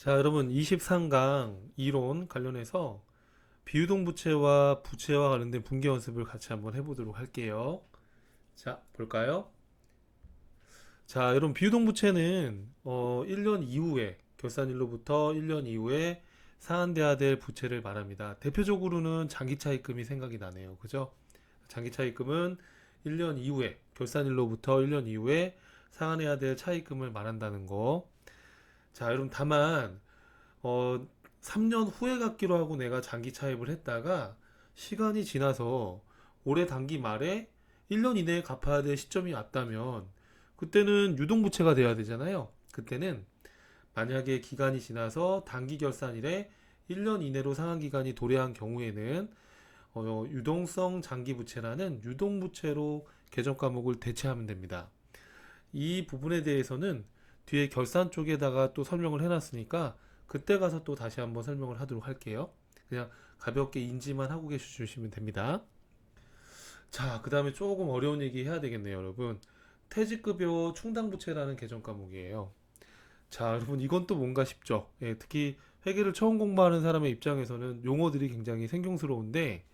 자, 여러분 23강 이론 관련해서 비유동부채와 부채와 관련된 분기 연습을 같이 한번 해보도록 할게요. 자, 볼까요? 자, 여러분 비유동부채는 1년 이후에 결산일로부터 1년 이후에 상환돼야 될 부채를 말합니다. 대표적으로는 장기차입금이 생각이 나네요. 그죠? 장기차입금은 1년 이후에 결산일로부터 1년 이후에 상환해야 될 차입금을 말한다는 거. 자, 여러분 다만 3년 후에 갚기로 하고 내가 장기 차입을 했다가 시간이 지나서 올해 단기 말에 1년 이내에 갚아야 될 시점이 왔다면 그때는 유동부채가 돼야 되잖아요. 그때는 만약에 기간이 지나서 단기 결산일에 1년 이내로 상환기간이 도래한 경우에는 유동성 장기부채라는 유동부채로 계정 과목을 대체하면 됩니다. 이 부분에 대해서는 뒤에 결산 쪽에다가 또 설명을 해놨으니까 그때 가서 또 다시 한번 설명을 하도록 할게요. 그냥 가볍게 인지만 하고 계셔주시면 됩니다. 자, 그 다음에 조금 어려운 얘기 해야 되겠네요, 여러분. 퇴직급여 충당부채라는 개정 과목이에요. 자, 여러분 이건 또 뭔가 싶죠? 예, 특히 회계를 처음 공부하는 사람의 입장에서는 용어들이 굉장히 생경스러운데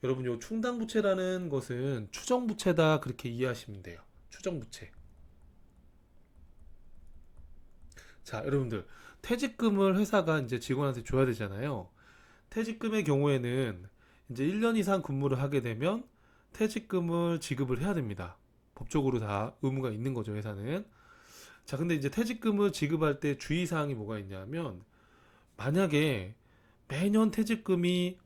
여러분 요 충당부채라는 것은 추정부채다 그렇게 이해하시면 돼요. 추정부채. 자, 여러분들 퇴직금을 회사가 이제 직원한테 줘야 되잖아요. 퇴직금의 경우에는 이제 1년 이상 근무를 하게 되면 퇴직금을 지급을 해야 됩니다. 법적으로 다 의무가 있는 거죠, 회사는. 자, 근데 이제 퇴직금을 지급할 때 주의사항이 뭐가 있냐면, 만약에 매년 퇴직금이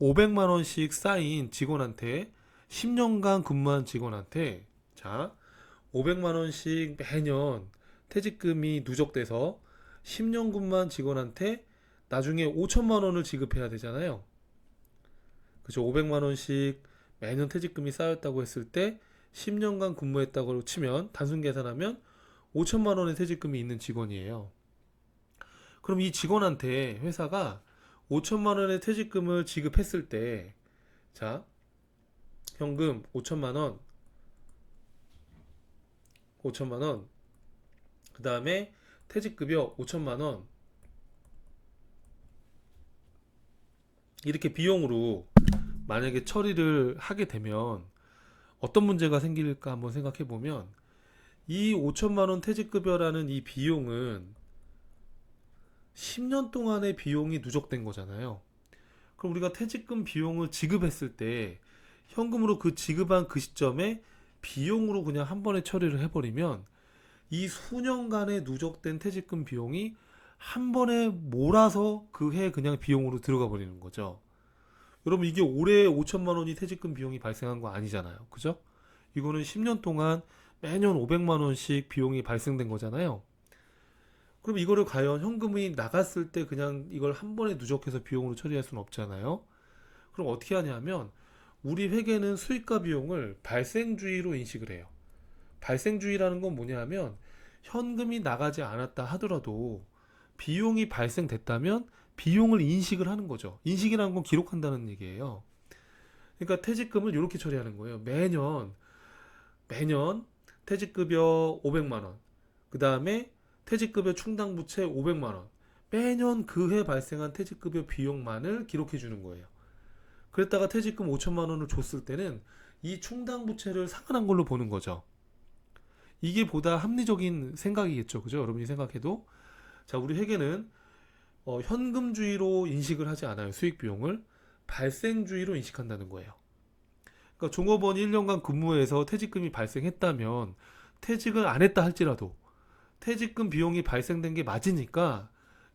500만 원씩 쌓인 직원한테 10년간 근무한 직원한테 자, 500만 원씩 매년 퇴직금이 누적돼서 10년 근무한 직원한테 나중에 5천만 원을 지급해야 되잖아요. 그죠? 500만 원씩 매년 퇴직금이 쌓였다고 했을 때 10년간 근무했다고 치면 단순 계산하면 5천만 원의 퇴직금이 있는 직원이에요. 그럼 이 직원한테 회사가 5천만 원의 퇴직금을 지급했을 때 자, 현금 5천만 원, 5천만 원, 그 다음에 퇴직급여 5천만 원 이렇게 비용으로 만약에 처리를 하게 되면 어떤 문제가 생길까 한번 생각해 보면 이 5천만 원 퇴직급여라는 이 비용은 10년 동안의 비용이 누적된 거잖아요. 그럼 우리가 퇴직금 비용을 지급했을 때 현금으로 그 지급한 그 시점에 비용으로 그냥 한 번에 처리를 해버리면 이 수년간의 누적된 퇴직금 비용이 한 번에 몰아서 그 해 그냥 비용으로 들어가 버리는 거죠. 여러분 이게 올해 5천만 원이 퇴직금 비용이 발생한 거 아니잖아요. 그죠? 이거는 10년 동안 매년 500만 원씩 비용이 발생된 거잖아요. 그럼 이거를 과연 현금이 나갔을 때 그냥 이걸 한 번에 누적해서 비용으로 처리할 수는 없잖아요. 그럼 어떻게 하냐면 우리 회계는 수익과 비용을 발생주의로 인식을 해요. 발생주의라는 건 뭐냐 하면 현금이 나가지 않았다 하더라도 비용이 발생됐다면 비용을 인식을 하는 거죠. 인식이라는 건 기록한다는 얘기예요. 그러니까 퇴직금을 이렇게 처리하는 거예요. 매년 퇴직급여 500만 원, 그 다음에 퇴직급여 충당부채 500만 원, 매년 그 해 발생한 퇴직급여 비용만을 기록해 주는 거예요. 그랬다가 퇴직금 5천만 원을 줬을 때는 이 충당부채를 상환한 걸로 보는 거죠. 이게 보다 합리적인 생각이겠죠. 그죠? 여러분이 생각해도. 자, 우리 회계는 현금주의로 인식을 하지 않아요. 수익 비용을. 발생주의로 인식한다는 거예요. 그러니까 종업원이 1년간 근무해서 퇴직금이 발생했다면 퇴직을 안 했다 할지라도 퇴직금 비용이 발생된 게 맞으니까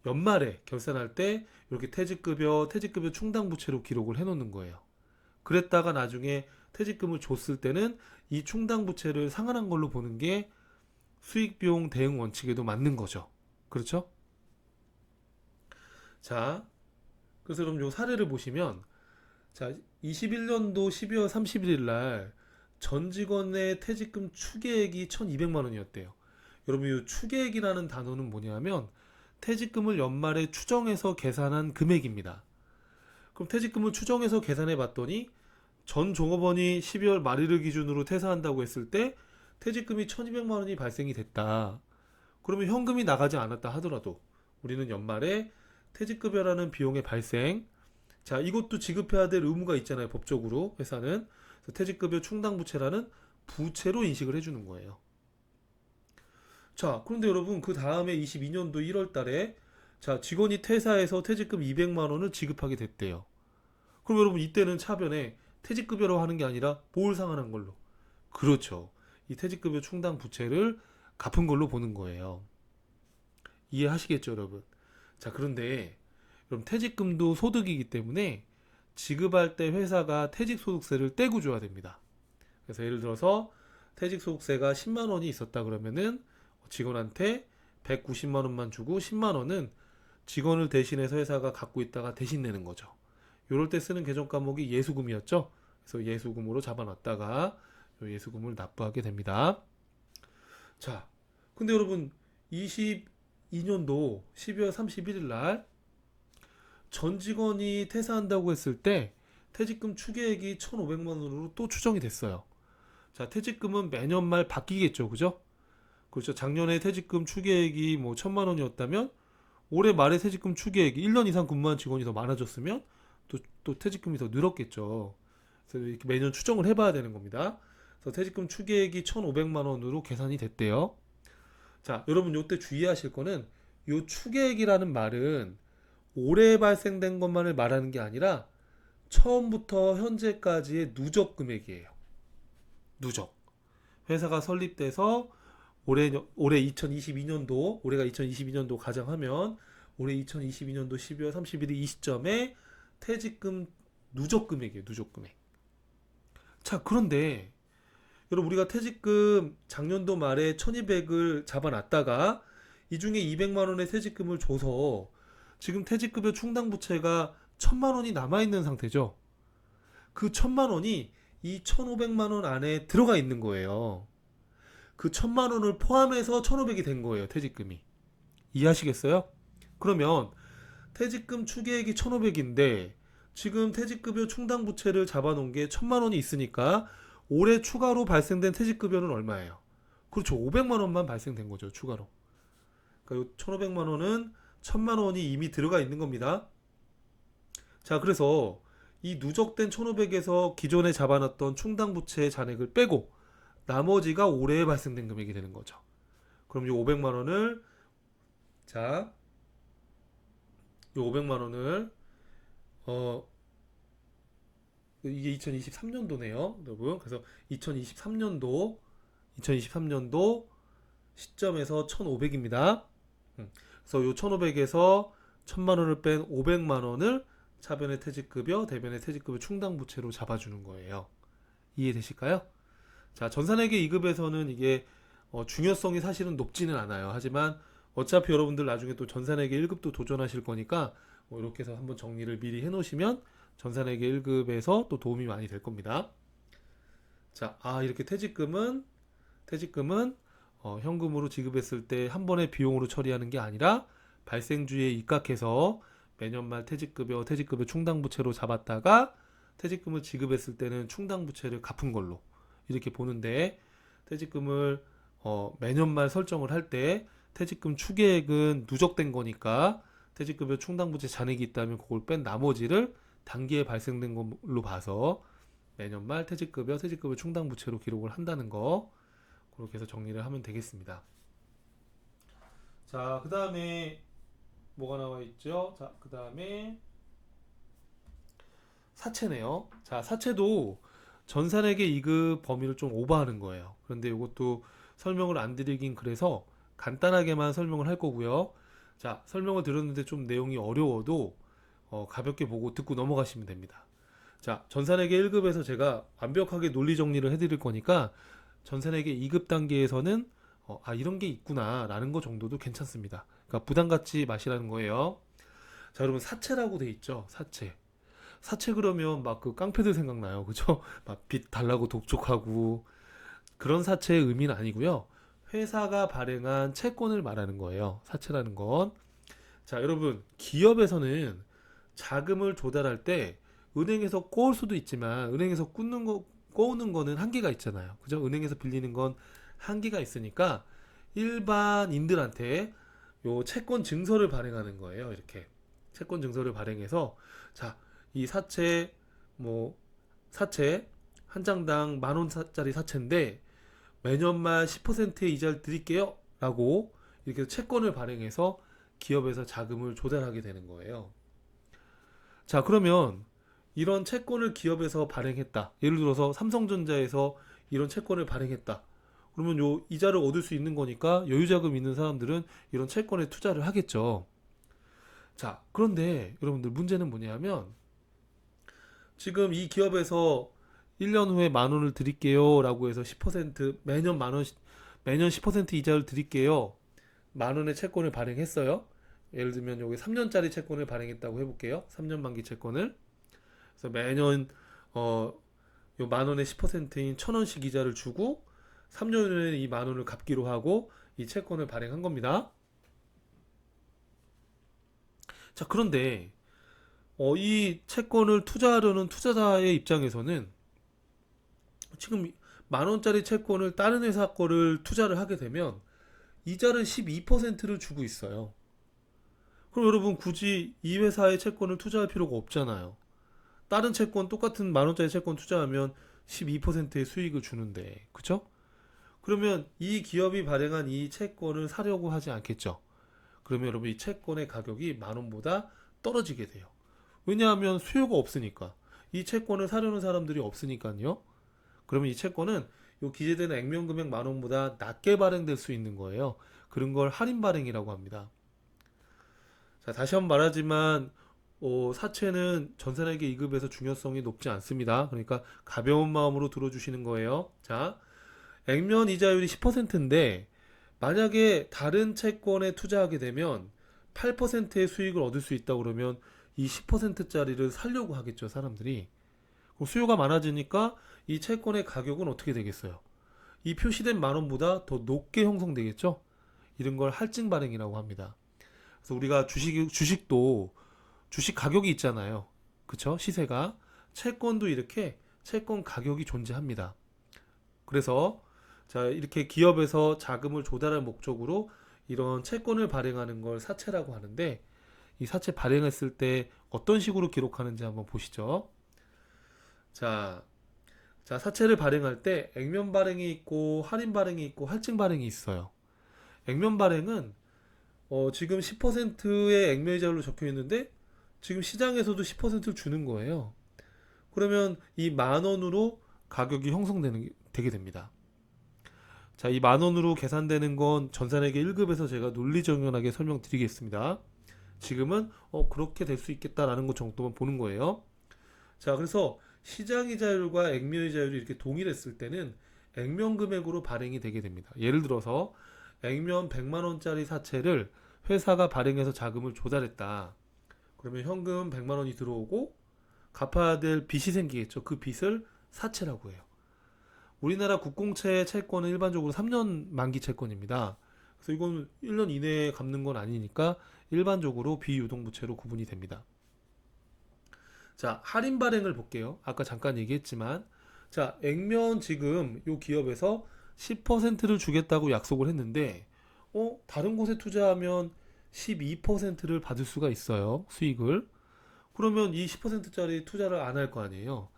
연말에 결산할 때 이렇게 퇴직급여 충당부채로 기록을 해놓는 거예요. 그랬다가 나중에 퇴직금을 줬을 때는 이 충당부채를 상환한 걸로 보는 게 수익비용 대응 원칙에도 맞는 거죠. 그렇죠? 자, 그래서 그럼 요 사례를 보시면 자, 21년도 12월 31일 날 전 직원의 퇴직금 추계액이 1,200만 원이었대요. 여러분 이 추계액이라는 단어는 뭐냐면 퇴직금을 연말에 추정해서 계산한 금액입니다. 그럼 퇴직금을 추정해서 계산해 봤더니 전 종업원이 12월 말일을 기준으로 퇴사한다고 했을 때 퇴직금이 1,200만 원이 발생이 됐다. 그러면 현금이 나가지 않았다 하더라도 우리는 연말에 퇴직급여라는 비용의 발생, 자, 이것도 지급해야 될 의무가 있잖아요, 법적으로. 회사는. 그래서 퇴직급여 충당부채라는 부채로 인식을 해주는 거예요. 자, 그런데 여러분, 그 다음에 22년도 1월 달에, 자, 직원이 퇴사해서 퇴직금 200만 원을 지급하게 됐대요. 그럼 여러분, 이때는 차변에 퇴직급여로 하는 게 아니라 뭘 상환한 걸로? 그렇죠. 이 퇴직급여 충당부채를 갚은 걸로 보는 거예요. 이해하시겠죠, 여러분? 자, 그런데 그럼 퇴직금도 소득이기 때문에 지급할 때 회사가 퇴직소득세를 떼고 줘야 됩니다. 그래서 예를 들어서 퇴직소득세가 10만 원이 있었다 그러면은 직원한테 190만 원만 주고 10만 원은 직원을 대신해서 회사가 갖고 있다가 대신 내는 거죠. 이럴 때 쓰는 개정 과목이 예수금이었죠. 그래서 예수금으로 잡아놨다가 예수금을 납부하게 됩니다. 자, 근데 여러분 22년도 12월 31일 날 전 직원이 퇴사한다고 했을 때 퇴직금 추계액이 1,500만 원으로 또 추정이 됐어요. 자, 퇴직금은 매년 말 바뀌겠죠. 그죠? 그렇죠. 작년에 퇴직금 추계액이 뭐 1,000만 원이었다면 올해 말에 퇴직금 추계액이 1년 이상 근무한 직원이 더 많아졌으면 또 퇴직금이 더 늘었겠죠. 그래서 이렇게 매년 추정을 해봐야 되는 겁니다. 그래서 퇴직금 추계액이 1,500만 원으로 계산이 됐대요. 자, 여러분 요때 주의하실 거는 요 추계액이라는 말은 올해 발생된 것만을 말하는 게 아니라 처음부터 현재까지의 누적 금액이에요. 누적. 회사가 설립돼서 올해 2022년도, 올해가 2022년도 가정하면 올해 2022년도 12월 31일 이 시점에 퇴직금 누적 금액이에요. 누적 금액. 자, 그런데 여러분 우리가 퇴직금 작년도 말에 1200을 잡아놨다가 이 중에 200만 원의 퇴직금을 줘서 지금 퇴직급여 충당부채가 1000만 원이 남아있는 상태죠. 그 1000만 원이 이 1500만 원 안에 들어가 있는 거예요. 그 1000만 원을 포함해서 1500이 된 거예요. 퇴직금이. 이해하시겠어요? 그러면 퇴직금 추계액이 1500인데 지금 퇴직급여 충당부채를 잡아놓은 게 1000만 원이 있으니까 올해 추가로 발생된 퇴직급여는 얼마예요? 그렇죠. 500만 원만 발생된 거죠. 추가로. 그러니까 1500만 원은 1000만 원이 이미 들어가 있는 겁니다. 자, 그래서 이 누적된 1500에서 기존에 잡아놨던 충당부채 잔액을 빼고 나머지가 올해에 발생된 금액이 되는 거죠. 그럼 이 500만 원을 자, 이 500만 원을 이게 2023년도네요, 여러분. 그래서 2023년도 시점에서 1,500입니다. 그래서 요 1,500에서 1,000만 원을 뺀 500만 원을 차변의 퇴직급여, 대변의 퇴직급여 충당부채로 잡아주는 거예요. 이해되실까요? 자, 전산회계 2급에서는 이게 중요성이 사실은 높지는 않아요. 하지만 어차피 여러분들 나중에 또 전산회계 1급도 도전하실 거니까 이렇게 해서 한번 정리를 미리 해놓으시면 전산회계 1급에서 또 도움이 많이 될 겁니다. 자, 이렇게 퇴직금은 현금으로 지급했을 때 한 번에 비용으로 처리하는 게 아니라 발생주에 입각해서 매년 말 퇴직급여 충당부채로 잡았다가 퇴직금을 지급했을 때는 충당부채를 갚은 걸로 이렇게 보는데 퇴직금을 매년 말 설정을 할 때 퇴직금 추계액은 누적된 거니까 퇴직급여 충당부채 잔액이 있다면 그걸 뺀 나머지를 단기에 발생된 걸로 봐서 매년 말 퇴직급여 충당부채로 기록을 한다는 거 그렇게 해서 정리를 하면 되겠습니다. 자, 그 다음에 뭐가 나와 있죠? 자, 그 다음에 사채네요. 자, 사채도 전산회계 2급 범위를 좀 오버하는 거예요. 그런데 이것도 설명을 안 드리긴 그래서 간단하게만 설명을 할 거고요. 자, 설명을 들었는데 좀 내용이 어려워도 가볍게 보고 듣고 넘어가시면 됩니다. 자, 전산회계 1급에서 제가 완벽하게 논리 정리를 해드릴 거니까 전산회계 2급 단계에서는 이런 게 있구나 라는 거 정도도 괜찮습니다. 그러니까 부담 갖지 마시라는 거예요. 자, 여러분 사채라고 돼 있죠. 사채 그러면 막 그 깡패들 생각나요. 그죠? 막 빚 달라고 독촉하고 그런 사채의 의미는 아니고요. 회사가 발행한 채권을 말하는 거예요. 사채라는 건. 자, 여러분 기업에서는 자금을 조달할 때 은행에서 꼬을 수도 있지만 은행에서 꼬우는 거는 한계가 있잖아요. 그죠? 은행에서 빌리는 건 한계가 있으니까 일반인들한테 요 채권 증서를 발행하는 거예요. 이렇게 채권 증서를 발행해서 자, 이 사채 뭐 사채 한 장당 10,000원짜리 사채인데 매년 말 10%의 이자를 드릴게요. 라고 이렇게 채권을 발행해서 기업에서 자금을 조달하게 되는 거예요. 자, 그러면 이런 채권을 기업에서 발행했다. 예를 들어서 삼성전자에서 이런 채권을 발행했다. 그러면 요 이자를 얻을 수 있는 거니까 여유자금 있는 사람들은 이런 채권에 투자를 하겠죠. 자, 그런데 여러분들 문제는 뭐냐면 지금 이 기업에서 1년 후에 10,000원을 드릴게요 라고 해서 10% 매년 10,000원 매년 10% 이자를 드릴게요. 10,000원의 채권을 발행했어요. 예를 들면 여기 3년짜리 채권을 발행했다고 해볼게요. 3년 만기 채권을. 그래서 매년 요 10,000원의 10%인 1,000원씩 이자를 주고 3년 후에는 이 10,000원을 갚기로 하고 이 채권을 발행한 겁니다. 자, 그런데 이 채권을 투자하려는 투자자의 입장에서는 지금 10,000원짜리 채권을 다른 회사 거를 투자를 하게 되면 이자를 12%를 주고 있어요. 그럼 여러분 굳이 이 회사의 채권을 투자할 필요가 없잖아요. 다른 채권 똑같은 10,000원짜리 채권 투자하면 12%의 수익을 주는데, 그쵸? 그러면 이 기업이 발행한 이 채권을 사려고 하지 않겠죠. 그러면 여러분 이 채권의 가격이 10,000원보다 떨어지게 돼요. 왜냐하면 수요가 없으니까. 이 채권을 사려는 사람들이 없으니까요. 그러면 이 채권은 요 기재되는 액면 금액 10,000원보다 낮게 발행될 수 있는 거예요. 그런 걸 할인 발행이라고 합니다. 자, 다시 한번 말하지만 사채는 전산회계 2급에서 중요성이 높지 않습니다. 그러니까 가벼운 마음으로 들어주시는 거예요. 자, 액면 이자율이 10%인데 만약에 다른 채권에 투자하게 되면 8%의 수익을 얻을 수 있다 그러면 이 10%짜리를 살려고 하겠죠, 사람들이. 그럼 수요가 많아지니까 이 채권의 가격은 어떻게 되겠어요? 이 표시된 10,000원보다 더 높게 형성되겠죠? 이런 걸 할증 발행이라고 합니다. 그래서 우리가 주식도 주식 가격이 있잖아요. 그쵸? 시세가. 채권도 이렇게 채권 가격이 존재합니다. 그래서 자, 이렇게 기업에서 자금을 조달할 목적으로 이런 채권을 발행하는 걸 사채라고 하는데 이 사채 발행했을 때 어떤 식으로 기록하는지 한번 보시죠. 자, 사채를 발행할 때 액면 발행이 있고 할인 발행이 있고 할증 발행이 있어요. 액면 발행은 지금 10%의 액면이자로 적혀 있는데 지금 시장에서도 10%를 주는 거예요. 그러면 이 10,000원으로 가격이 되게 됩니다. 자, 이 10,000원으로 계산되는 건 전산회계 1급에서 제가 논리정연하게 설명드리겠습니다. 지금은 그렇게 될 수 있겠다라는 것 정도만 보는 거예요. 자, 그래서 시장이자율과 액면이자율이 이렇게 동일했을 때는 액면 금액으로 발행이 되게 됩니다. 예를 들어서 액면 100만 원짜리 사채를 회사가 발행해서 자금을 조달했다. 그러면 현금 100만 원이 들어오고 갚아야 될 빚이 생기겠죠. 그 빚을 사채라고 해요. 우리나라 국공채 채권은 일반적으로 3년 만기 채권입니다. 그래서 이건 1년 이내에 갚는 건 아니니까 일반적으로 비유동부채로 구분이 됩니다. 자, 할인 발행을 볼게요. 아까 잠깐 얘기했지만 자, 액면 지금 이 기업에서 10%를 주겠다고 약속을 했는데 다른 곳에 투자하면 12%를 받을 수가 있어요. 수익을. 그러면 이 10%짜리 투자를 안 할 거 아니에요.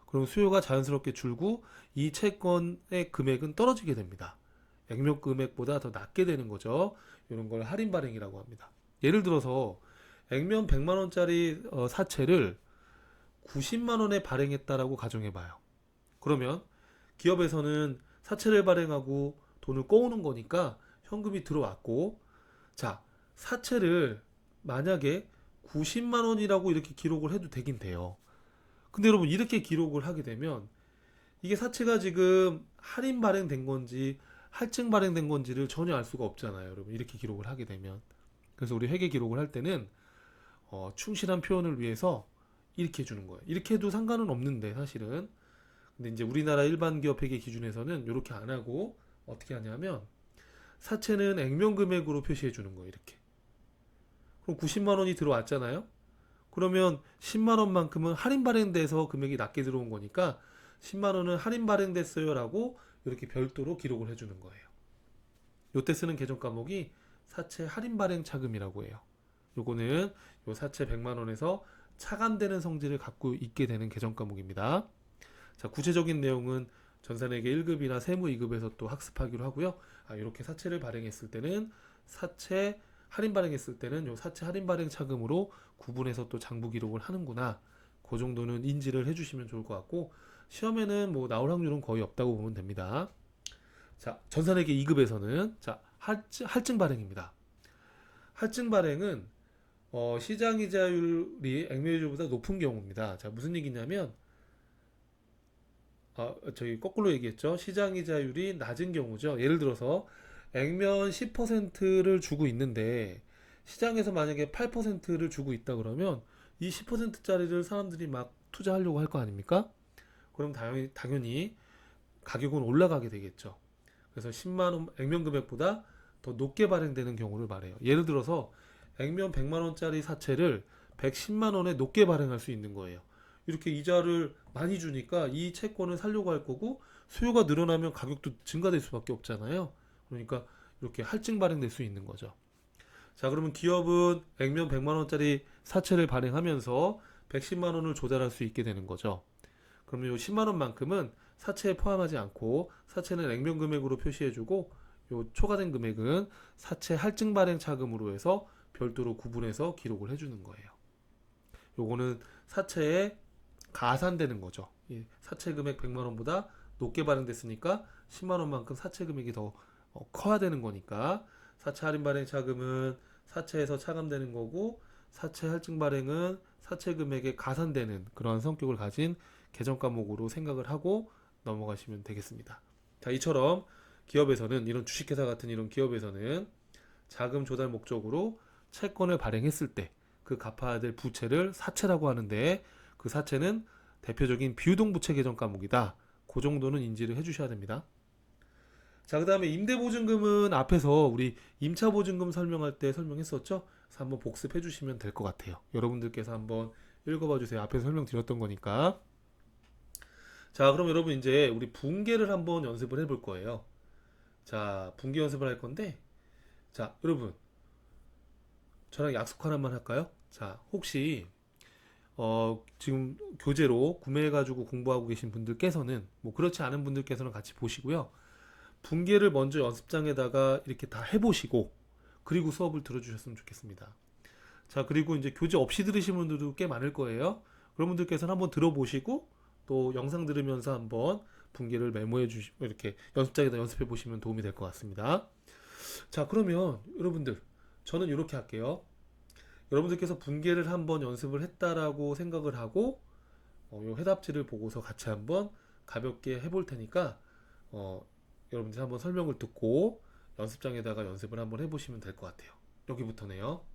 그럼 수요가 자연스럽게 줄고 이 채권의 금액은 떨어지게 됩니다. 액면 금액보다 더 낮게 되는 거죠. 이런 걸 할인 발행이라고 합니다. 예를 들어서 액면 100만 원짜리 사채를 90만 원에 발행했다라고 가정해 봐요. 그러면 기업에서는 사채를 발행하고 돈을 꼬우는 거니까 현금이 들어왔고 자, 사채를 만약에 90만 원이라고 이렇게 기록을 해도 되긴 돼요. 근데 여러분 이렇게 기록을 하게 되면 이게 사채가 지금 할인 발행된 건지 할증 발행된 건지를 전혀 알 수가 없잖아요. 여러분 이렇게 기록을 하게 되면. 그래서 우리 회계 기록을 할 때는 충실한 표현을 위해서 이렇게 해주는 거예요. 이렇게 해도 상관은 없는데 사실은. 근데 이제 우리나라 일반 기업 회계 기준에서는 이렇게 안 하고 어떻게 하냐면 사채는 액면 금액으로 표시해 주는 거예요. 이렇게. 그럼 90만 원이 들어왔잖아요. 그러면 10만 원만큼은 할인 발행돼서 금액이 낮게 들어온 거니까 10만 원은 할인 발행됐어요라고 이렇게 별도로 기록을 해주는 거예요. 요때 쓰는 계정 과목이 사채 할인 발행 차금이라고 해요. 요거는 요 사채 100만 원에서 차감되는 성질을 갖고 있게 되는 계정 과목입니다. 자, 구체적인 내용은 전산회계 1급이나 세무 2급에서 또 학습하기로 하고요. 이렇게 사채를 발행했을 때는 사채 할인 발행했을 때는 요 사채 할인 발행 차금으로 구분해서 또 장부 기록을 하는구나. 그 정도는 인지를 해주시면 좋을 것 같고, 시험에는 뭐 나올 확률은 거의 없다고 보면 됩니다. 자, 전산회계 2급에서는 자, 할증 발행입니다. 할증 발행은 시장 이자율이 액면이자율보다 높은 경우입니다. 자, 무슨 얘기냐면 저희 거꾸로 얘기했죠. 시장 이자율이 낮은 경우죠. 예를 들어서 액면 10%를 주고 있는데 시장에서 만약에 8%를 주고 있다 그러면 이 10%짜리를 사람들이 막 투자하려고 할 거 아닙니까? 그럼 당연히 가격은 올라가게 되겠죠. 그래서 10만 원 액면 금액보다 더 높게 발행되는 경우를 말해요. 예를 들어서 액면 100만 원짜리 사채를 110만 원에 높게 발행할 수 있는 거예요. 이렇게 이자를 많이 주니까 이 채권을 살려고 할 거고, 수요가 늘어나면 가격도 증가될 수밖에 없잖아요. 그러니까 이렇게 할증 발행될 수 있는 거죠. 자, 그러면 기업은 액면 100만 원짜리 사채를 발행하면서 110만 원을 조달할 수 있게 되는 거죠. 그러면 이 10만 원만큼은 사채에 포함하지 않고 사채는 액면 금액으로 표시해주고, 요 초과된 금액은 사채 할증 발행 차금으로 해서 별도로 구분해서 기록을 해주는 거예요. 요거는 사채에 가산되는 거죠. 사채 금액 100만 원보다 높게 발행됐으니까 10만 원만큼 사채 금액이 더 커야 되는 거니까, 사채 할인 발행 차금은 사채에서 차감되는 거고, 사채 할증 발행은 사채 금액에 가산되는 그러한 성격을 가진 계정 과목으로 생각을 하고 넘어가시면 되겠습니다. 자, 이처럼 기업에서는, 이런 주식회사 같은 이런 기업에서는 자금 조달 목적으로 채권을 발행했을 때 그 갚아야 될 부채를 사채라고 하는데, 그 사채는 대표적인 비유동부채 계정 과목이다. 그 정도는 인지를 해주셔야 됩니다. 자, 그 다음에 임대보증금은 앞에서 우리 임차보증금 설명할 때 설명했었죠? 그래서 한번 복습해 주시면 될 것 같아요. 여러분들께서 한번 읽어봐 주세요. 앞에서 설명드렸던 거니까. 자, 그럼 여러분 이제 우리 분계를 한번 연습을 해볼 거예요. 자, 분계 연습을 할 건데, 자, 여러분 저랑 약속 하나만 할까요? 자, 혹시 지금 교재로 구매해가지고 공부하고 계신 분들께서는, 뭐 그렇지 않은 분들께서는 같이 보시고요. 분계를 먼저 연습장에다가 이렇게 다 해보시고, 그리고 수업을 들어주셨으면 좋겠습니다. 자, 그리고 이제 교재 없이 들으신 분들도 꽤 많을 거예요. 그런 분들께서는 한번 들어보시고, 또 영상 들으면서 한번 분계를 메모해 주시고, 이렇게 연습장에다 연습해 보시면 도움이 될 것 같습니다. 자, 그러면 여러분들, 저는 이렇게 할게요. 여러분들께서 분계를 한번 연습을 했다라고 생각을 하고, 요 해답지를 보고서 같이 한번 가볍게 해볼 테니까, 여러분들 한번 설명을 듣고 연습장에다가 연습을 한번 해보시면 될 것 같아요. 여기부터네요.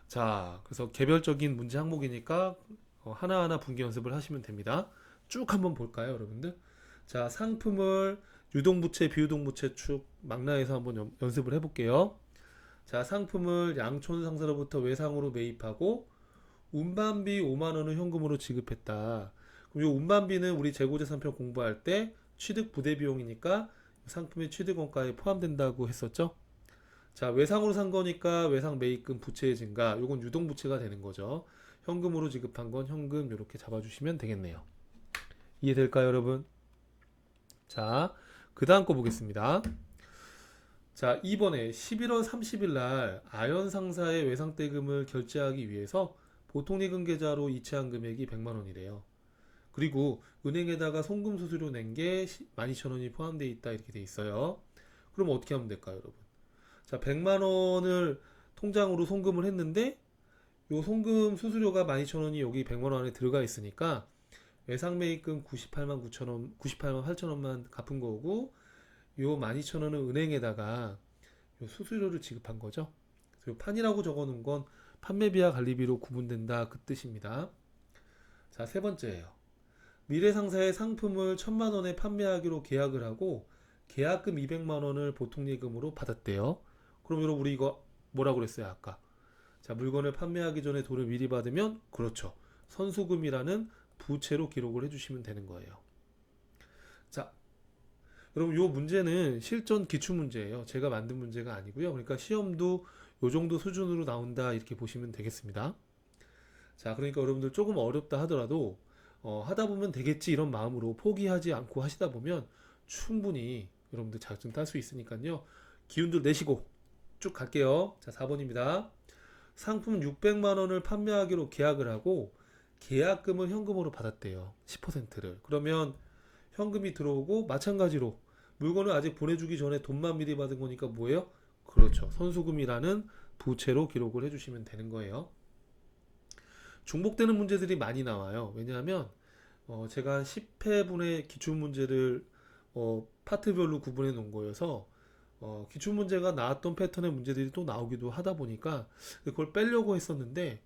자, 그래서 개별적인 문제 항목이니까 하나하나 분계 연습을 하시면 됩니다. 쭉 한번 볼까요, 여러분들? 자, 상품을 유동부채, 비유동부채 축 망라해서 한번 연습을 해볼게요. 자, 상품을 양촌 상사로부터 외상으로 매입하고 운반비 5만 원을 현금으로 지급했다. 그럼 이 운반비는 우리 재고재산표 공부할 때 취득 부대 비용이니까 상품의 취득 원가에 포함된다고 했었죠. 자, 외상으로 산 거니까 외상 매입금 부채의 증가, 요건 유동부채가 되는 거죠. 현금으로 지급한 건 현금, 이렇게 잡아주시면 되겠네요. 이해될까요, 여러분? 자, 그 다음 거 보겠습니다. 자, 이번에 11월 30일 날 아연 상사의 외상대금을 결제하기 위해서 보통예금 계좌로 이체한 금액이 100만 원이래요. 그리고 은행에다가 송금 수수료 낸 게 12,000원이 포함되어 있다, 이렇게 돼 있어요. 그럼 어떻게 하면 될까요, 여러분? 자, 100만 원을 통장으로 송금을 했는데 요 송금 수수료가 12,000원이 여기 100만 원 안에 들어가 있으니까 외상 매입금 98만 9천원, 98만 8천원만 갚은 거고, 요 12,000원은 은행에다가 요 수수료를 지급한 거죠. 그래서 판이라고 적어 놓은 건 판매비와 관리비로 구분된다, 그 뜻입니다. 자, 세 번째예요. 미래 상사의 상품을 1,000만 원에 판매하기로 계약을 하고 계약금 200만 원을 보통예금으로 받았대요. 그럼 여러분 우리 이거 뭐라고 그랬어요, 아까? 자, 물건을 판매하기 전에 돈을 미리 받으면, 그렇죠, 선수금이라는 부채로 기록을 해주시면 되는 거예요. 자, 여러분 요 문제는 실전 기출 문제예요. 제가 만든 문제가 아니고요. 그러니까 시험도 요 정도 수준으로 나온다 이렇게 보시면 되겠습니다. 자, 그러니까 여러분들 조금 어렵다 하더라도 하다 보면 되겠지 이런 마음으로 포기하지 않고 하시다 보면 충분히 여러분들 자격증 딸 수 있으니까요. 기운들 내시고 쭉 갈게요. 자, 4번입니다. 상품 600만 원을 판매하기로 계약을 하고 계약금을 현금으로 받았대요. 10%를. 그러면 현금이 들어오고 마찬가지로 물건을 아직 보내주기 전에 돈만 미리 받은 거니까 뭐예요? 그렇죠. 선수금이라는 부채로 기록을 해주시면 되는 거예요. 중복되는 문제들이 많이 나와요. 왜냐하면 제가 10회분의 기출문제를 파트별로 구분해 놓은 거여서 기출문제가 나왔던 패턴의 문제들이 또 나오기도 하다 보니까 그걸 빼려고 했었는데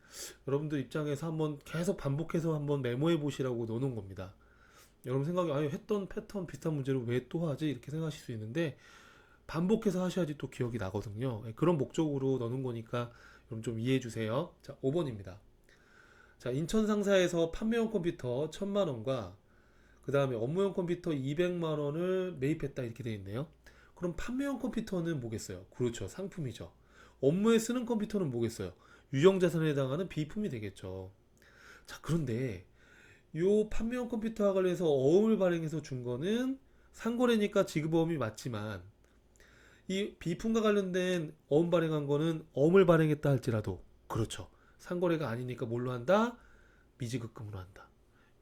여러분들 입장에서 한번 계속 반복해서 한번 메모해 보시라고 넣어놓은 겁니다. 여러분 생각에 아니 했던 패턴 비슷한 문제를 왜 또 하지 이렇게 생각하실 수 있는데 반복해서 하셔야지 또 기억이 나거든요. 그런 목적으로 넣어놓은 거니까 여러분 좀 이해해 주세요. 자, 5번입니다. 자, 인천 상사에서 판매용 컴퓨터 1000만 원과 그 다음에 업무용 컴퓨터 200만 원을 매입했다 이렇게 되어 있네요. 그럼 판매용 컴퓨터는 뭐겠어요? 그렇죠. 상품이죠. 업무에 쓰는 컴퓨터는 뭐겠어요? 유형자산에 해당하는 비품이 되겠죠. 자, 그런데 요 판매용 컴퓨터와 관련해서 어음을 발행해서 준 거는 상거래니까 지급어음이 맞지만 이 비품과 관련된 어음 발행한 거는 어음을 발행했다 할지라도 그렇죠. 상거래가 아니니까 뭘로 한다? 미지급금으로 한다.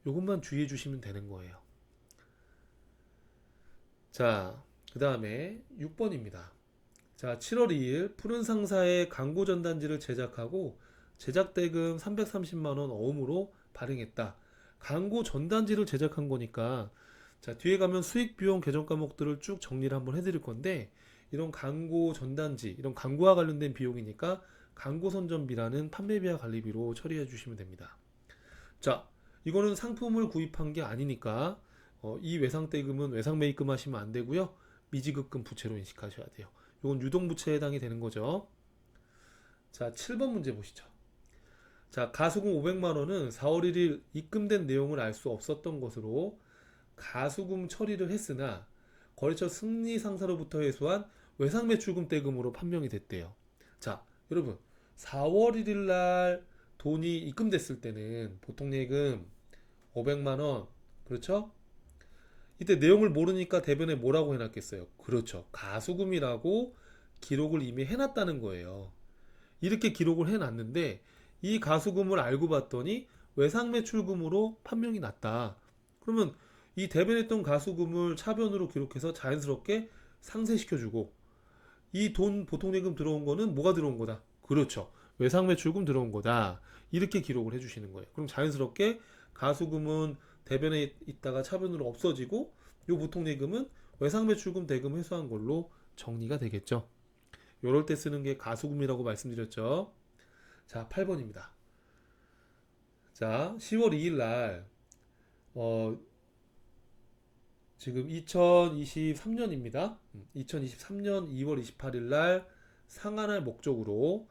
요것만 주의해 주시면 되는 거예요. 자, 그 다음에 6번입니다. 자, 7월 2일 푸른 상사의 광고 전단지를 제작하고 제작 대금 330만 원 어음으로 발행했다. 광고 전단지를 제작한 거니까 자, 뒤에 가면 수익 비용 계정 과목들을 쭉 정리를 한번 해드릴 건데 이런 광고 전단지, 이런 광고와 관련된 비용이니까 광고 선전비라는 판매비와 관리비로 처리해 주시면 됩니다. 자, 이거는 상품을 구입한 게 아니니까 이 외상대금은 외상매입금 하시면 안 되고요. 미지급금 부채로 인식하셔야 돼요. 이건 유동부채에 해당이 되는 거죠. 자, 7번 문제 보시죠. 자, 가수금 500만 원은 4월 1일 입금된 내용을 알 수 없었던 것으로 가수금 처리를 했으나 거래처 승리상사로부터 회수한 외상매출금 대금으로 판명이 됐대요. 자, 여러분 4월 1일 날 돈이 입금됐을 때는 보통 예금 500만 원 그렇죠? 이때 내용을 모르니까 대변에 뭐라고 해놨겠어요? 그렇죠. 가수금이라고 기록을 이미 해놨다는 거예요. 이렇게 기록을 해놨는데 이 가수금을 알고 봤더니 외상매출금으로 판명이 났다. 그러면 이 대변했던 가수금을 차변으로 기록해서 자연스럽게 상쇄시켜주고 이 돈 보통예금 들어온 거는 뭐가 들어온 거다? 그렇죠. 외상매출금 들어온 거다. 이렇게 기록을 해주시는 거예요. 그럼 자연스럽게 가수금은 대변에 있다가 차변으로 없어지고 요 보통예금은 외상매출금 대금 회수한 걸로 정리가 되겠죠. 요럴 때 쓰는 게 가수금이라고 말씀드렸죠. 자, 8번입니다. 자, 10월 2일 날 지금 2023년입니다. 2023년 2월 28일 날 상한할 목적으로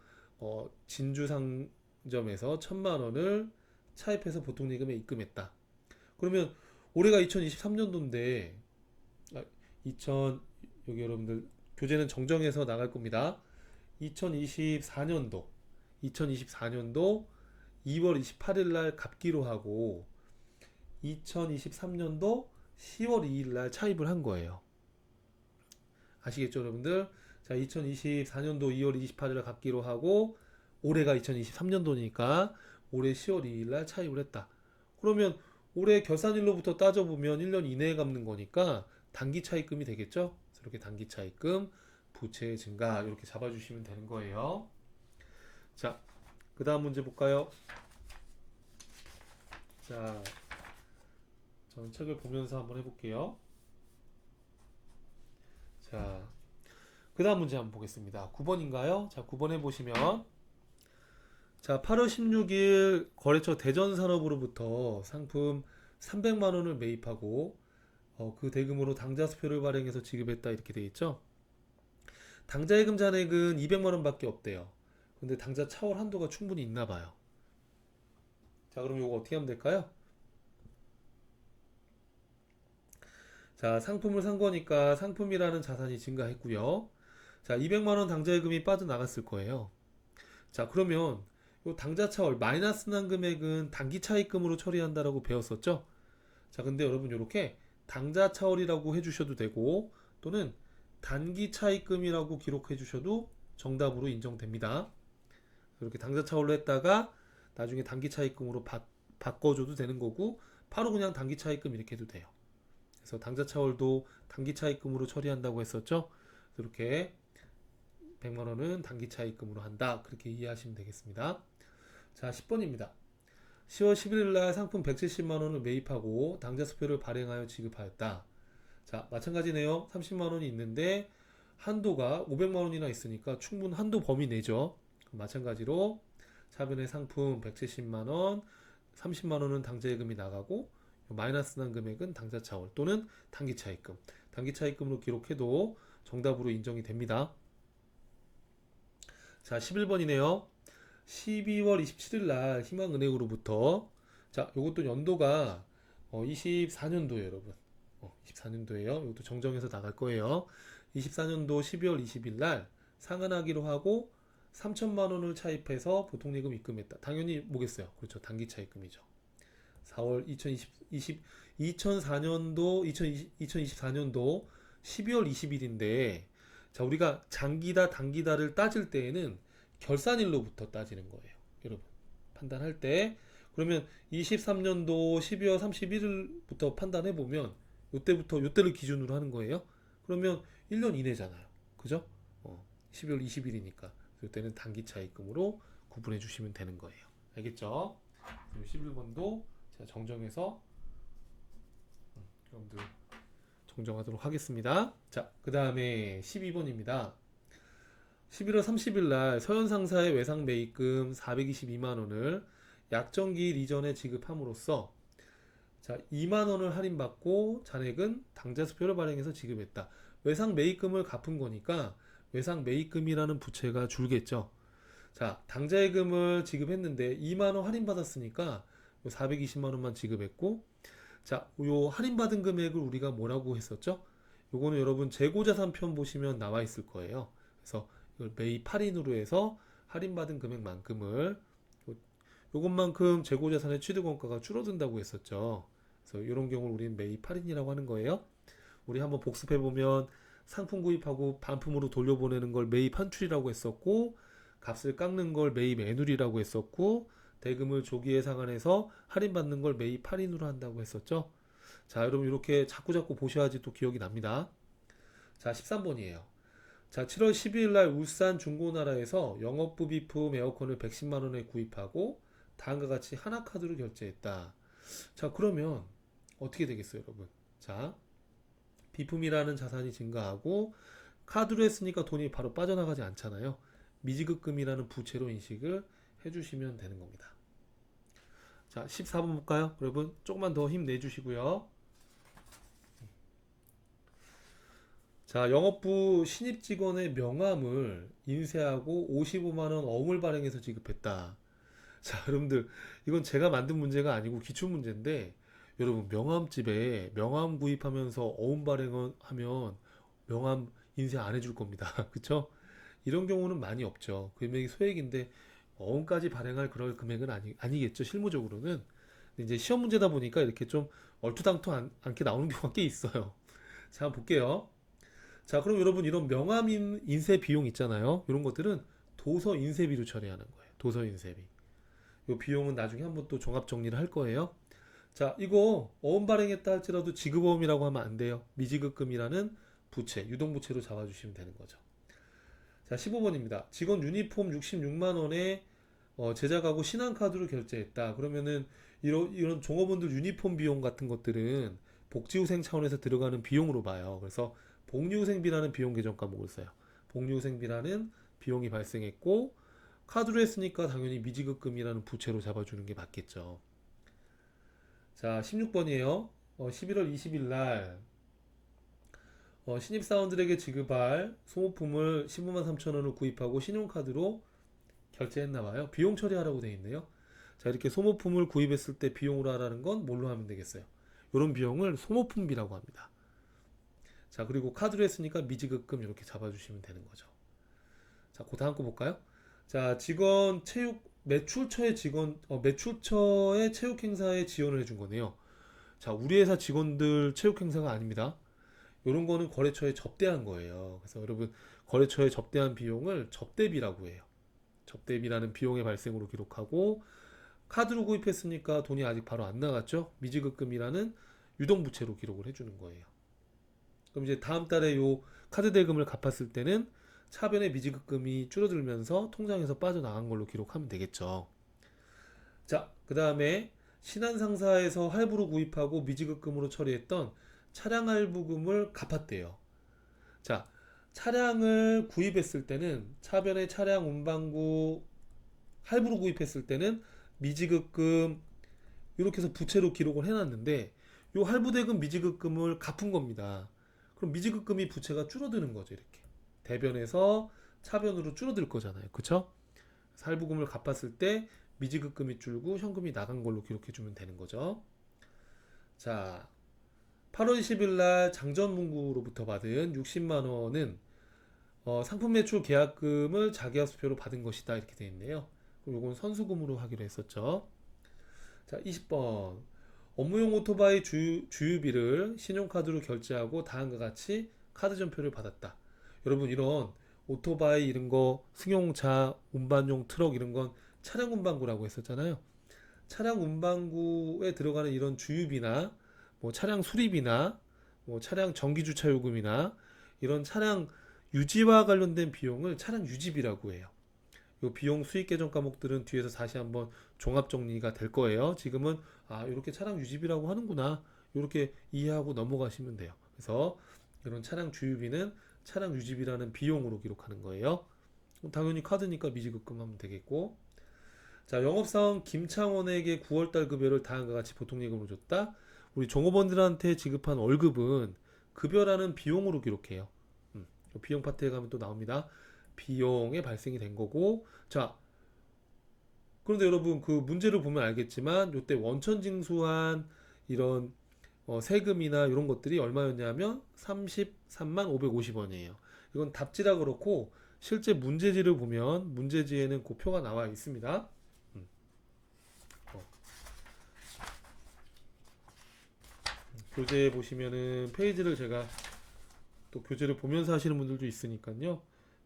진주 상점에서 1000만 원을 차입해서 보통예금에 입금했다. 그러면 올해가 2023년도인데 2000 여기 여러분들 교재는 정정해서 나갈 겁니다. 2024년도 2월 28일 날 갚기로 하고 2023년도 10월 2일 날 차입을 한 거예요. 아시겠죠, 여러분들? 자, 2024년도 2월 28일 날 갚기로 하고 올해가 2023년도니까 올해 10월 2일 날 차입을 했다. 그러면 올해 결산일로부터 따져보면 1년 이내에 갚는 거니까 단기 차입금이 되겠죠? 이렇게 단기 차입금, 부채 증가 이렇게 잡아주시면 되는 거예요. 자, 그 다음 문제 볼까요? 자, 저는 책을 보면서 한번 해볼게요. 자, 그 다음 문제 한번 보겠습니다. 9번인가요? 자, 9번 해보시면 자, 8월 16일 거래처 대전산업으로부터 상품 300만 원을 매입하고 그 대금으로 당좌수표를 발행해서 지급했다 이렇게 돼 있죠. 당좌예금 잔액은 200만 원밖에 없대요. 근데 당좌 차월 한도가 충분히 있나 봐요. 자, 그럼 이거 어떻게 하면 될까요? 자, 상품을 산 거니까 상품이라는 자산이 증가했고요. 자, 200만 원 당좌예금이 빠져나갔을 거예요. 자, 그러면 요 당좌 차월 마이너스 난 금액은 단기 차입금으로 처리한다라고 배웠었죠? 자, 근데 여러분 이렇게 당좌 차월이라고 해주셔도 되고 또는 단기 차입금이라고 기록해 주셔도 정답으로 인정됩니다. 이렇게 당좌 차월로 했다가 나중에 단기 차입금으로 바꿔줘도 되는 거고 바로 그냥 단기 차입금 이렇게 해도 돼요. 그래서 당좌 차월도 단기 차입금으로 처리한다고 했었죠. 이렇게 100만 원은 단기 차입금으로 한다. 그렇게 이해하시면 되겠습니다. 자, 10번입니다. 10월 11일 날 상품 170만 원을 매입하고 당좌 수표를 발행하여 지급하였다. 자, 마찬가지 내용 30만 원이 있는데 한도가 500만 원이나 있으니까 충분 한도 범위 내죠. 마찬가지로 차변의 상품 170만 원, 30만 원은 당좌예금이 나가고 마이너스 난 금액은 당좌 차월 또는 단기 차입금. 단기 차입금으로 기록해도 정답으로 인정이 됩니다. 자, 11번이네요. 12월 27일 날 희망은행으로부터 자, 요것도 연도가 24년도예요, 여러분. 24년도예요. 이것도 정정해서 나갈 거예요. 24년도 12월 20일 날 상환하기로 하고 3천만 원을 차입해서 보통예금 입금했다. 당연히 뭐겠어요? 그렇죠. 단기 차입금이죠. 4월 2024년도 12월 20일인데 자, 우리가 장기다 단기다를 따질 때에는 결산일로부터 따지는 거예요. 여러분 판단할 때 그러면 23년도 12월 31일부터 판단해 보면 요때를 기준으로 하는 거예요. 그러면 1년 이내잖아요. 그죠? 12월 20일이니까 요때는 단기 차입금으로 구분해 주시면 되는 거예요. 알겠죠? 11번도 제가 정정해서 여러분들 정정하도록 하겠습니다. 자, 그 다음에 12번입니다. 11월 30일 날 서현 상사의 외상 매입금 422만 원을 약정기일 이전에 지급함으로써 자, 2만 원을 할인받고 잔액은 당좌 수표를 발행해서 지급했다. 외상 매입금을 갚은 거니까 외상 매입금이라는 부채가 줄겠죠. 자, 당좌예금을 지급했는데 2만 원 할인받았으니까 420만 원만 지급했고 자, 요 할인받은 금액을 우리가 뭐라고 했었죠? 요거는 여러분 재고자산 편 보시면 나와 있을 거예요. 그래서 이걸 매입 할인으로 해서 할인받은 금액만큼을 요것만큼 재고자산의 취득원가가 줄어든다고 했었죠. 그래서 이런 경우를 우리는 매입 할인이라고 하는 거예요. 우리 한번 복습해 보면 상품 구입하고 반품으로 돌려보내는 걸 매입 환출이라고 했었고 값을 깎는 걸 매입 애눌이라고 했었고 대금을 조기에 상환해서 할인받는 걸 매입 할인으로 한다고 했었죠. 자, 여러분 이렇게 자꾸 보셔야지 또 기억이 납니다. 자, 13번이에요. 자, 7월 12일 날 울산 중고나라에서 영업부 비품 에어컨을 110만 원에 구입하고 다음과 같이 하나카드로 결제했다. 자, 그러면 어떻게 되겠어요, 여러분? 자, 비품이라는 자산이 증가하고 카드로 했으니까 돈이 바로 빠져나가지 않잖아요. 미지급금이라는 부채로 인식을 해주시면 되는 겁니다. 자, 14번 볼까요? 여러분 조금만 더 힘내주시고요. 자, 영업부 신입 직원의 명함을 인쇄하고 55만원 어음을 발행해서 지급했다. 자, 여러분들 이건 제가 만든 문제가 아니고 기출문제인데 여러분 명함집에 명함 구입하면서 어음 발행하면 명함 인쇄 안 해줄 겁니다. 그쵸? 이런 경우는 많이 없죠. 금액이 소액인데 어음까지 발행할 그럴 금액은 아니겠죠. 실무적으로는. 근데 이제 시험 문제다 보니까 이렇게 좀 얼토당토 않게 나오는 경우가 꽤 있어요. 자, 한번 볼게요. 자, 그럼 여러분 이런 명함 인쇄 비용 있잖아요. 이런 것들은 도서 인쇄비로 처리하는 거예요. 도서 인쇄비. 이 비용은 나중에 한번 또 종합 정리를 할 거예요. 자, 이거 어음 발행했다 할지라도 지급어음이라고 하면 안 돼요. 미지급금이라는 부채, 유동부채로 잡아주시면 되는 거죠. 자, 15번입니다. 직원 유니폼 66만 원에 제작하고 신한카드로 결제했다. 그러면은 이런 종업원들 유니폼 비용 같은 것들은 복지후생 차원에서 들어가는 비용으로 봐요. 그래서 복리후생비라는 비용 계정 과목을 써요. 복리후생비라는 비용이 발생했고 카드로 했으니까 당연히 미지급금이라는 부채로 잡아주는 게 맞겠죠. 자, 16번이에요. 11월 20일 날 신입사원들에게 지급할 소모품을 15만 3천 원을 구입하고 신용카드로 결제했나봐요. 비용 처리하라고 되어 있네요. 자, 이렇게 소모품을 구입했을 때 비용으로 하라는 건 뭘로 하면 되겠어요? 이런 비용을 소모품비라고 합니다. 자, 그리고 카드로 했으니까 미지급금 이렇게 잡아주시면 되는 거죠. 자, 그 다음 거 볼까요? 자, 직원 체육 매출처의 매출처의 체육 행사에 지원을 해준 거네요. 자, 우리 회사 직원들 체육 행사가 아닙니다. 이런 거는 거래처에 접대한 거예요. 그래서 여러분 거래처에 접대한 비용을 접대비라고 해요. 접대비라는 비용의 발생으로 기록하고 카드로 구입했으니까 돈이 아직 바로 안 나갔죠. 미지급금이라는 유동부채로 기록을 해주는 거예요. 그럼 이제 다음 달에 요 카드 대금을 갚았을 때는 차변의 미지급금이 줄어들면서 통장에서 빠져나간 걸로 기록하면 되겠죠. 자, 그 다음에 신한상사에서 할부로 구입하고 미지급금으로 처리했던 차량 할부금을 갚았대요. 자, 차량을 구입했을 때는 차변의 차량 운반구 할부로 구입했을 때는 미지급금 이렇게 해서 부채로 기록을 해놨는데 요 할부대금 미지급금을 갚은 겁니다. 그럼 미지급금이 부채가 줄어드는 거죠. 이렇게 대변에서 차변으로 줄어들 거잖아요. 그쵸? 할부금을 갚았을 때 미지급금이 줄고 현금이 나간 걸로 기록해주면 되는 거죠. 자, 8월 20일 날 장전문구로부터 받은 60만 원은 상품 매출 계약금을 자계약수표로 받은 것이다 이렇게 되어 있네요. 그럼 이건 선수금으로 하기로 했었죠. 자, 20번 업무용 오토바이 주유비를 신용카드로 결제하고 다음과 같이 카드 전표를 받았다. 여러분 이런 오토바이 이런 거 승용차 운반용 트럭 이런 건 차량 운반구라고 했었잖아요. 차량 운반구에 들어가는 이런 주유비나 뭐 차량 수리비나 뭐 차량 정기주차 요금이나 이런 차량 유지와 관련된 비용을 차량 유지비라고 해요. 이 비용 수익 계정 과목들은 뒤에서 다시 한번 종합 정리가 될 거예요. 지금은 이렇게 차량 유지비라고 하는구나. 이렇게 이해하고 넘어가시면 돼요. 그래서 이런 차량 주유비는 차량 유지비라는 비용으로 기록하는 거예요. 당연히 카드니까 미지급금하면 되겠고. 자, 영업사원 김창원에게 9월달 급여를 다음과 같이 보통예금으로 줬다. 우리 종업원들한테 지급한 월급은 급여라는 비용으로 기록해요. 비용 파트에 가면 또 나옵니다. 비용에 발생이 된 거고. 자, 그런데 여러분 그 문제를 보면 알겠지만 이때 원천 징수한 이런 세금이나 이런 것들이 얼마였냐면 33만 550원이에요. 이건 답지라 그렇고 실제 문제지를 보면 문제지에는 그 표가 나와 있습니다. 교재 보시면은 페이지를 제가 또 교재를 보면서 하시는 분들도 있으니까요.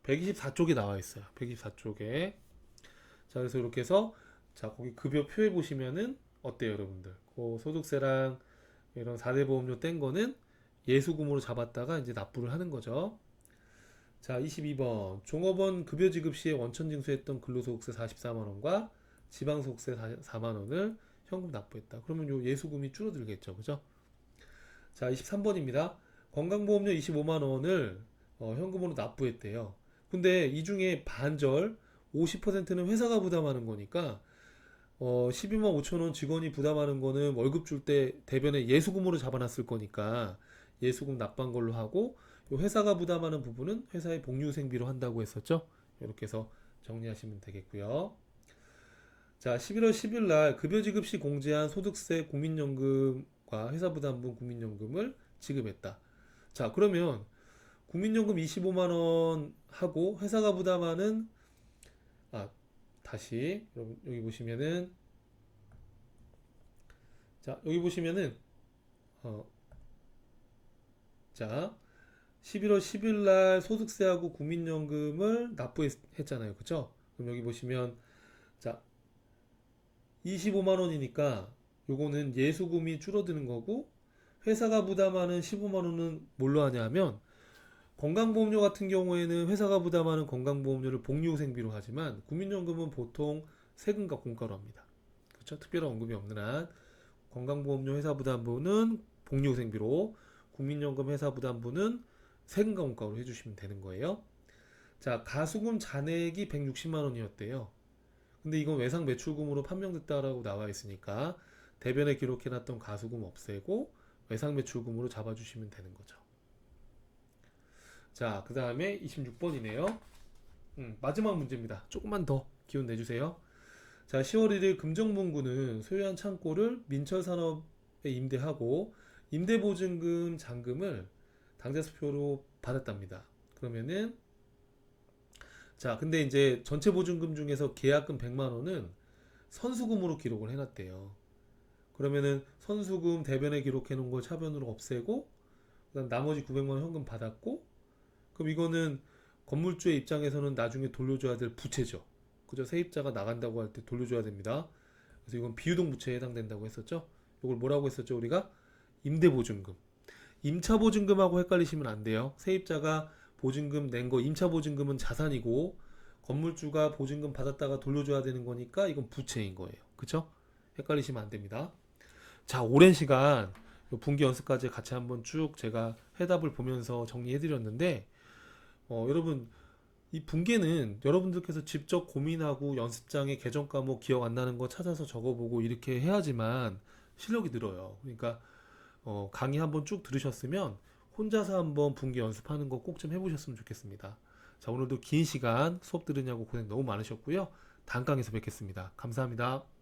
124쪽에 나와 있어요. 124쪽에. 자, 그래서 이렇게 해서 자, 거기 급여표에 보시면은 어때요, 여러분들? 그 소득세랑 이런 4대 보험료 뗀 거는 예수금으로 잡았다가 이제 납부를 하는 거죠. 자, 22번. 종업원 급여 지급 시에 원천 징수했던 근로소득세 44만 원과 지방소득세 4만 원을 현금 납부했다. 그러면 요 예수금이 줄어들겠죠. 그죠? 자, 23번입니다. 건강보험료 25만 원을 현금으로 납부했대요. 근데 이 중에 반절 50%는 회사가 부담하는 거니까 12만 5천 원 직원이 부담하는 거는 월급 줄 때 대변에 예수금으로 잡아놨을 거니까 예수금 납부한 걸로 하고 요 회사가 부담하는 부분은 회사의 복리후생비로 한다고 했었죠. 이렇게 해서 정리하시면 되겠고요. 자, 11월 10일 날 급여 지급 시 공제한 소득세 국민연금과 회사 부담분 국민연금을 지급했다. 자, 그러면 국민연금 25만 원 하고 회사가 부담하는 다시 여기 보시면은 자, 여기 보시면은 자, 11월 10일 날 소득세하고 국민연금을 납부했잖아요. 그쵸? 그럼 여기 보시면 자, 25만 원이니까 요거는 예수금이 줄어드는 거고 회사가 부담하는 15만 원은 뭘로 하냐면 건강보험료 같은 경우에는 회사가 부담하는 건강보험료를 복리후생비로 하지만 국민연금은 보통 세금과 공과로 합니다. 그렇죠? 특별한 언급이 없는 한 건강보험료 회사 부담부는 복리후생비로 국민연금 회사 부담부는 세금과 공과로 해주시면 되는 거예요. 자, 가수금 잔액이 160만 원이었대요. 근데 이건 외상 매출금으로 판명됐다라고 나와 있으니까 대변에 기록해놨던 가수금 없애고 외상 매출금으로 잡아주시면 되는 거죠. 자, 그 다음에 26번이네요. 마지막 문제입니다. 조금만 더 기운 내주세요. 자, 10월 1일 금정문구는 소유한 창고를 민철산업에 임대하고 임대보증금 잔금을 당좌수표로 받았답니다. 그러면은 자, 근데 이제 전체 보증금 중에서 계약금 100만 원은 선수금으로 기록을 해놨대요. 그러면은 선수금 대변에 기록해 놓은 걸 차변으로 없애고 그다음 나머지 900만 원 현금 받았고 그럼 이거는 건물주의 입장에서는 나중에 돌려줘야 될 부채죠. 그죠? 세입자가 나간다고 할 때 돌려줘야 됩니다. 그래서 이건 비유동 부채에 해당된다고 했었죠. 이걸 뭐라고 했었죠? 우리가 임대보증금. 임차보증금하고 헷갈리시면 안 돼요. 세입자가 보증금 낸 거 임차보증금은 자산이고 건물주가 보증금 받았다가 돌려줘야 되는 거니까 이건 부채인 거예요. 그쵸? 헷갈리시면 안 됩니다. 자, 오랜 시간 분기 연습까지 같이 한번 쭉 제가 해답을 보면서 정리해 드렸는데 여러분 이 분계는 여러분들께서 직접 고민하고 연습장에 계정 과목 기억 안 나는 거 찾아서 적어보고 이렇게 해야지만 실력이 늘어요. 그러니까 강의 한번 쭉 들으셨으면 혼자서 한번 분계 연습하는 거 꼭 좀 해보셨으면 좋겠습니다. 자, 오늘도 긴 시간 수업 들으냐고 고생 너무 많으셨고요. 다음 강의에서 뵙겠습니다. 감사합니다.